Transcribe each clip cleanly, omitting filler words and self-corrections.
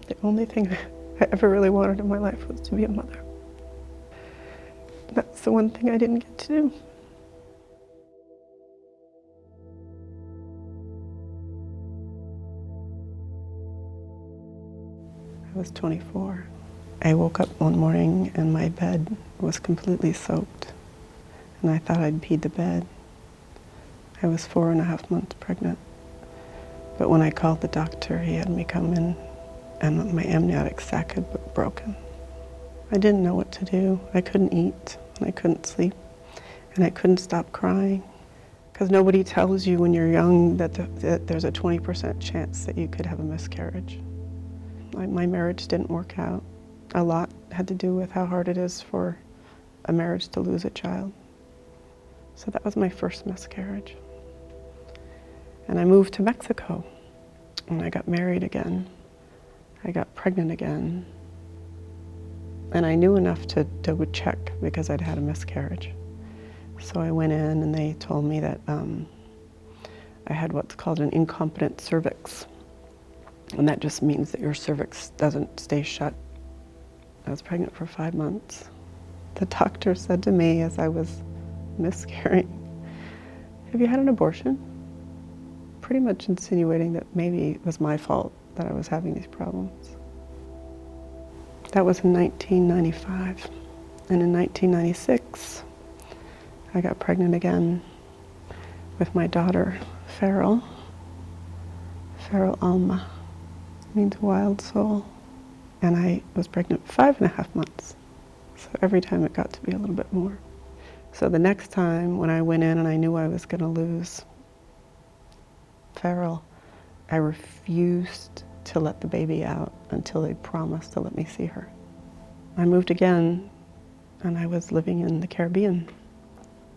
The only thing I ever really wanted in my life was to be a mother. That's the one thing I didn't get to do. I was 24. I woke up one morning and my bed was completely soaked, and I thought I'd peed the bed. I was 4.5 months pregnant. But when I called the doctor, he had me come in, and my amniotic sac had broken. I didn't know what to do. I couldn't eat, and I couldn't sleep, and I couldn't stop crying. Because nobody tells you when you're young that there's a 20% chance that you could have a miscarriage. My marriage didn't work out. A lot had to do with how hard it is for a marriage to lose a child. So that was my first miscarriage. And I moved to Mexico, and I got married again. I got pregnant again. And I knew enough to check because I'd had a miscarriage. So I went in and they told me that I had what's called an incompetent cervix. And that just means that your cervix doesn't stay shut. I was pregnant for 5 months. The doctor said to me as I was miscarrying, "Have you had an abortion?" Pretty much insinuating that maybe it was my fault that I was having these problems. That was in 1995. And in 1996, I got pregnant again with my daughter, Farrell. Farrell Alma means wild soul. And I was pregnant 5.5 months. So every time it got to be a little bit more. So the next time when I went in and I knew I was going to lose Farrell, I refused to let the baby out until they promised to let me see her. I moved again, and I was living in the Caribbean.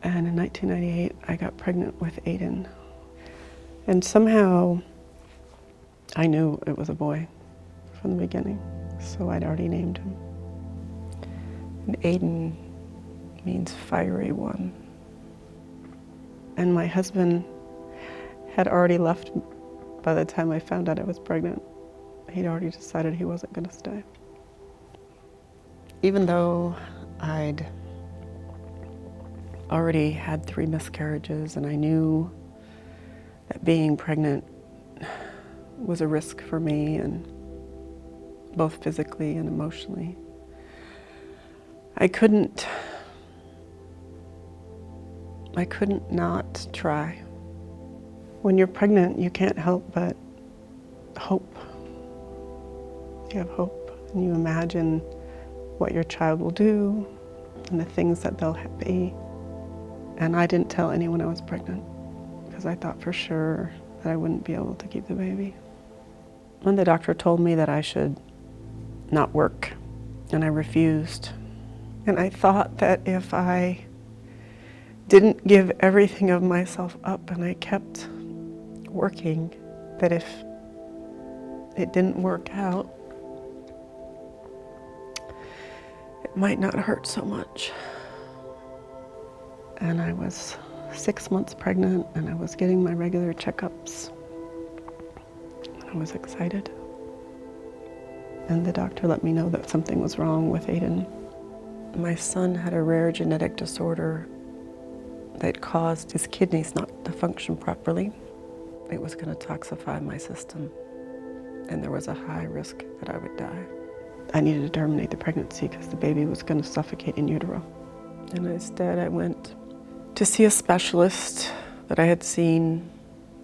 And in 1998, I got pregnant with Aiden. And somehow, I knew it was a boy from the beginning, so I'd already named him. And Aiden means fiery one. And my husband had already left by the time I found out I was pregnant. He'd already decided he wasn't going to stay. Even though I'd already had 3 miscarriages and I knew that being pregnant was a risk for me, and both physically and emotionally, I couldn't not try. When you're pregnant, you can't help but hope. You have hope, and you imagine what your child will do and the things that they'll be. And I didn't tell anyone I was pregnant because I thought for sure that I wouldn't be able to keep the baby. When the doctor told me that I should not work, and I refused. And I thought that if I didn't give everything of myself up and I kept working, that if it didn't work out, it might not hurt so much. And I was 6 months pregnant, and I was getting my regular checkups. I was excited. And the doctor let me know that something was wrong with Aiden. My son had a rare genetic disorder that caused his kidneys not to function properly. It was going to toxify my system, and there was a high risk that I would die. I needed to terminate the pregnancy because the baby was going to suffocate in utero. And instead I went to see a specialist that I had seen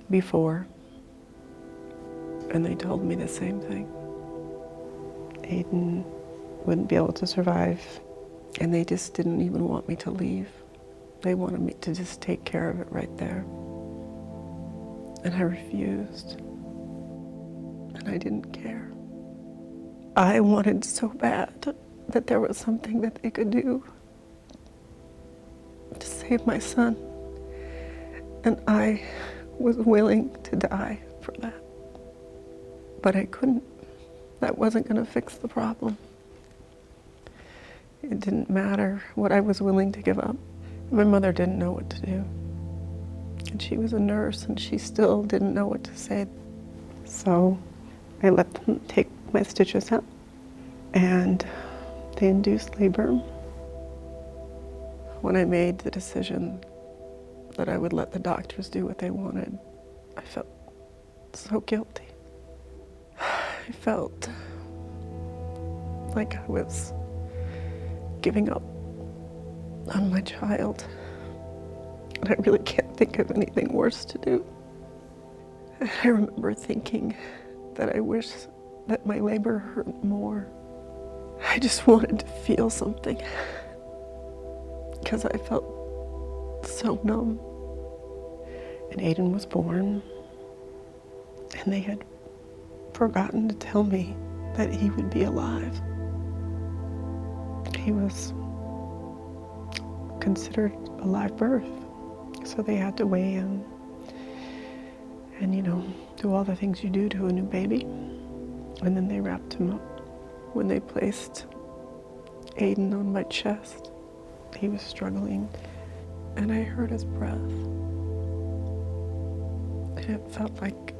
before, and they told me the same thing. Aiden wouldn't be able to survive, and they just didn't even want me to leave. They wanted me to just take care of it right there. And I refused, and I didn't care. I wanted so bad that there was something that they could do to save my son, and I was willing to die for that. But I couldn't. That wasn't going to fix the problem. It didn't matter what I was willing to give up. My mother didn't know what to do. And she was a nurse, and she still didn't know what to say. So I let them take my stitches out, and they induced labor. When I made the decision that I would let the doctors do what they wanted, I felt so guilty. I felt like I was giving up on my child. And I really can't think of anything worse to do. And I remember thinking that I wish that my labor hurt more. I just wanted to feel something because I felt so numb. And Aiden was born, and they had forgotten to tell me that he would be alive. He was considered a live birth, so they had to weigh him and, do all the things you do to a new baby. And then they wrapped him up. When they placed Aiden on my chest, he was struggling, and I heard his breath. And it felt like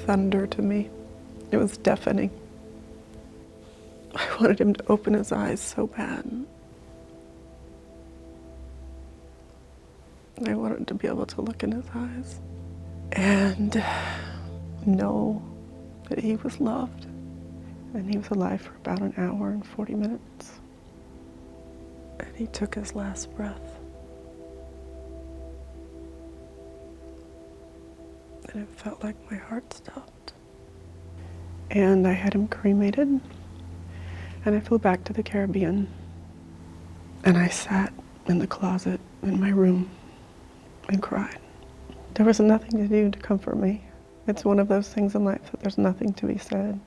thunder to me. It was deafening. I wanted him to open his eyes so bad. I wanted to be able to look in his eyes and know that he was loved. And he was alive for about an hour and 40 minutes. And he took his last breath. And it felt like my heart stopped. And I had him cremated. And I flew back to the Caribbean. And I sat in the closet in my room and cried. There was nothing to do to comfort me. It's one of those things in life that there's nothing to be said.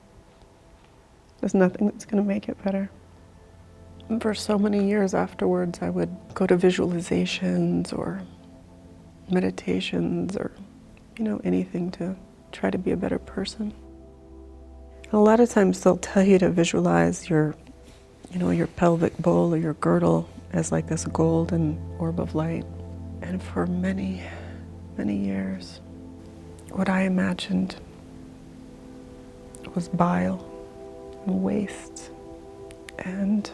There's nothing that's going to make it better. And for so many years afterwards, I would go to visualizations or meditations or, anything to try to be a better person. And a lot of times they'll tell you to visualize your pelvic bowl or your girdle as like this golden orb of light. And for many, many years, what I imagined was bile and waste and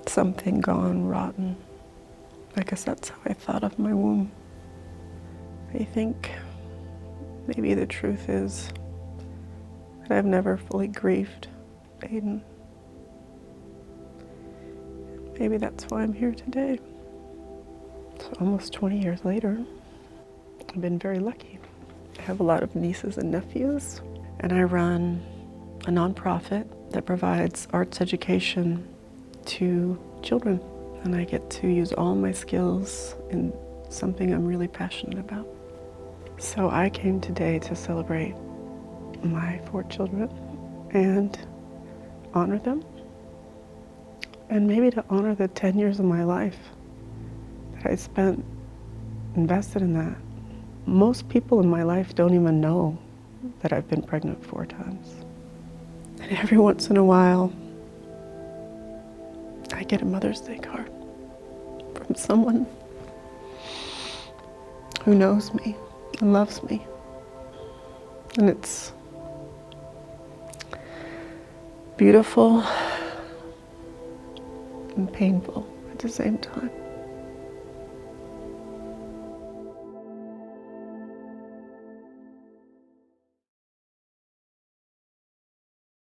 something gone rotten. I guess that's how I thought of my womb. I think maybe the truth is that I've never fully grieved Aiden. Maybe that's why I'm here today. So almost 20 years later, I've been very lucky. I have a lot of nieces and nephews, and I run a nonprofit that provides arts education to children. And I get to use all my skills in something I'm really passionate about. So I came today to celebrate my 4 children and honor them. And maybe to honor the 10 years of my life that I spent invested in that. Most people in my life don't even know that I've been pregnant 4 times. And every once in a while, I get a Mother's Day card from someone who knows me and loves me. And it's beautiful and painful at the same time.